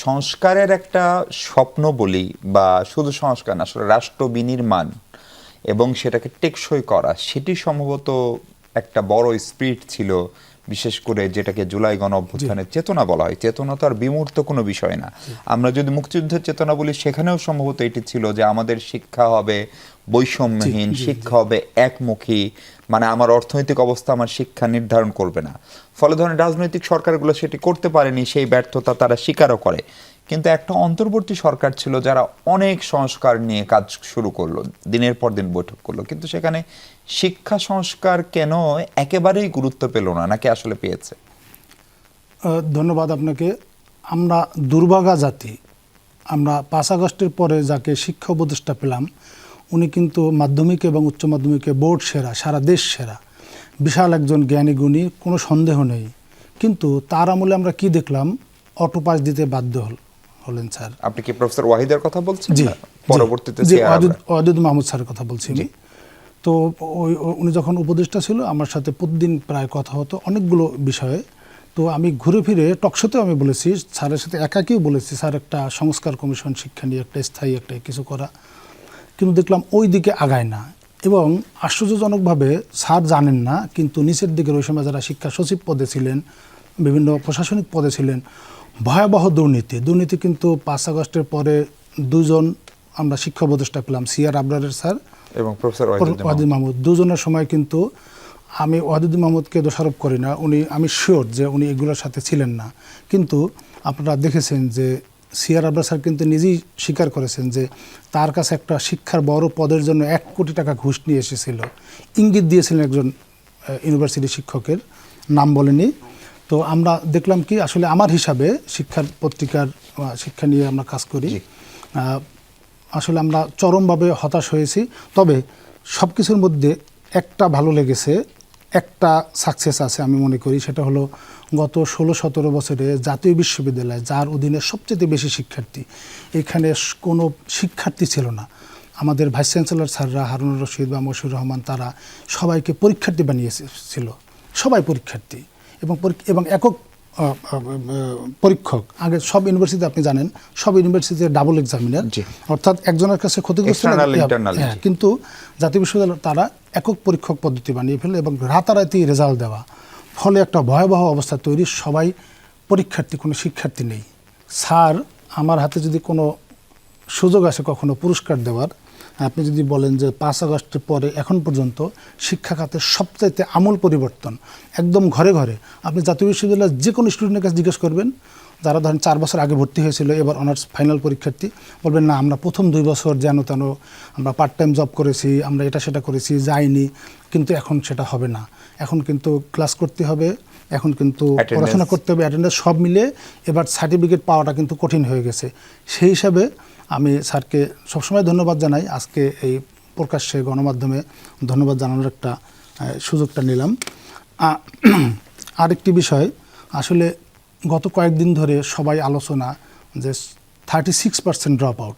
সংস্কারের একটা স্বপ্ন বলি বা শুধু সংস্কার না, আসলে রাষ্ট্র বিনির্মাণ এবং সেটাকে টেকসই করা, সেটি সম্ভবত একটা বড় স্পিরিট ছিল, বিশেষ করে যেটাকে জুলাই গণ অভ্যুত্থানের চেতনা বলা হয়। চেতনা তো আর বিমূর্ত কোনো বিষয় না। আমরা যদি মুক্তিযুদ্ধের চেতনা বলি, সেখানেও সম্ভবত এটি ছিল যে আমাদের শিক্ষা হবে বৈষম্যহীন, শিক্ষা হবে একমুখী, মানে আমার অর্থনৈতিক অবস্থা আমার শিক্ষা নির্ধারণ করবে না। ফলে ধরেন রাজনৈতিক সরকারগুলো সেটি করতে পারেনি, সেই ব্যর্থতা তারা স্বীকারও করে। কিন্তু একটা অন্তর্বর্তী সরকার ছিল যারা অনেক সংস্কার নিয়ে কাজ শুরু করলো, দিনের পর দিন বৈঠক করলো, কিন্তু সেখানে শিক্ষা সংস্কার কেন একেবারেই গুরুত্ব পেল না, নাকি আসলে পেয়েছে? ধন্যবাদ আপনাকে। আমরা দুর্ভাগা জাতি। আমরা 5 আগস্টের পরে যাকে শিক্ষা উপদেষ্টা পেলাম, উনি কিন্তু মাধ্যমিক এবং উচ্চ মাধ্যমিকে বোর্ড সেরা, সারা দেশ সেরা, বিশাল একজন জ্ঞানী গুণী, কোনো সন্দেহ নেই। কিন্তু তার আমলে আমরা কি দেখলাম? অটো পাস দিতে বাধ্য হলেন স্যার। আপনি কি প্রফেসর ওয়াহিদের কথা বলছেন? জি, পরবর্তীতে ওয়াহিদ মাহমুদ স্যারের কথা বলছি আমি। তো উনি যখন উপদেষ্টা ছিল, আমার সাথে প্রতিদিন প্রায় কথা হতো অনেকগুলো বিষয়ে। তো আমি ঘুরে ফিরে টকশোতেও আমি বলেছি, স্যারের সাথে একাকেও বলেছি, স্যার একটা সংস্কার কমিশন শিক্ষা নিয়ে একটা স্থায়ী একটা কিছু করা। কিন্তু দেখলাম ওই দিকে আগায় না। এবং আশ্চর্যজনকভাবে স্যার জানেন না, কিন্তু নিচের দিকের ওই সময় যারা শিক্ষা সচিব পদে ছিলেন, বিভিন্ন প্রশাসনিক পদে ছিলেন, ভয়াবহ দুর্নীতি কিন্তু 5 আগস্টের পরে দুজন আমরা শিক্ষা উপদেষ্টা পেলাম, সিআর আবরারের স্যার এবং প্রফেসর ওয়াহিদ মাহমুদ। দুজনের সময় কিন্তু আমি ওয়াহিদ মাহমুদকে দোষারোপ করি না, আমি শিওর যে উনি এগুলোর সাথে ছিলেন না। কিন্তু আপনারা দেখেছেন যে সিআর আবরার স্যার কিন্তু নিজেই স্বীকার করেছেন যে তার কাছে একটা শিক্ষার বড় পদের জন্য 1 কোটি টাকা ঘুষ নিয়ে এসেছিল। ইঙ্গিত দিয়েছিলেন একজন ইউনিভার্সিটি শিক্ষকের, নাম বলেনি। তো আমরা দেখলাম কি, আসলে আমার হিসাবে শিক্ষার পত্রিকার শিক্ষা নিয়ে আমরা কাজ করি, আসলে আমরা চরমভাবে হতাশ হয়েছি। তবে সব কিছুর মধ্যে একটা ভালো লেগেছে, একটা সাকসেস আছে আমি মনে করি, সেটা হলো গত 16-17 বছরে জাতীয় বিশ্ববিদ্যালয়, যার অধীনে সবচেয়ে বেশি শিক্ষার্থী, এখানে কোনো শিক্ষার্থী ছিল না। আমাদের ভাইস চ্যান্সেলর স্যাররা, হারুনুর রশিদ বা মশিউর রহমান, তারা সবাইকে পরীক্ষার্থী বানিয়েছিল, সবাই পরীক্ষার্থী এবং একক পরীক্ষক। আগে সব ইউনিভার্সিটিতে আপনি জানেন, সব ইউনিভার্সিটিতে ডাবল এক্সামিনার, অর্থাৎ একজনের কাছে ক্ষতিগ্রস্ত। কিন্তু জাতীয় বিশ্ববিদ্যালয় তারা একক পরীক্ষক পদ্ধতি বানিয়ে ফেলে এবং রাতারাতি রেজাল্ট দেওয়া, ফলে একটা ভয়াবহ অবস্থা তৈরি, সবাই পরীক্ষার্থী, কোনো শিক্ষার্থী নেই। স্যার, আমার হাতে যদি কোনো সুযোগ আসে কখনো পুরস্কার দেওয়ার, আপনি যদি বলেন যে 5 আগস্টের পরে এখন পর্যন্ত শিক্ষা খাতের সবচাইতে আমূল পরিবর্তন, একদম ঘরে ঘরে আপনি জাতীয় বিশ্ববিদ্যালয়ের যে কোনো স্টুডেন্টের কাছে জিজ্ঞেস করবেন, যারা ধরেন 4 বছর আগে ভর্তি হয়েছিল, এবার অনার্স ফাইনাল পরীক্ষার্থী, বলবেন না আমরা প্রথম 2 বছর যেন তেন আমরা পার্ট টাইম জব করেছি, আমরা এটা সেটা করেছি, যাইনি, কিন্তু এখন সেটা হবে না। এখন কিন্তু ক্লাস করতে হবে, এখন কিন্তু পড়াশোনা করতে হবে, অ্যাটেন্ডেন্স সব মিলে এবার সার্টিফিকেট পাওয়াটা কিন্তু কঠিন হয়ে গেছে। সেই হিসাবে আমি স্যারকে সবসময় ধন্যবাদ জানাই। আজকে এই প্রকাশ্যে গণমাধ্যমে ধন্যবাদ জানানোর একটা সুযোগটা নিলাম। আরেকটি বিষয়, আসলে গত কয়েকদিন ধরে সবাই আলোচনা যে 36% ড্রপ আউট,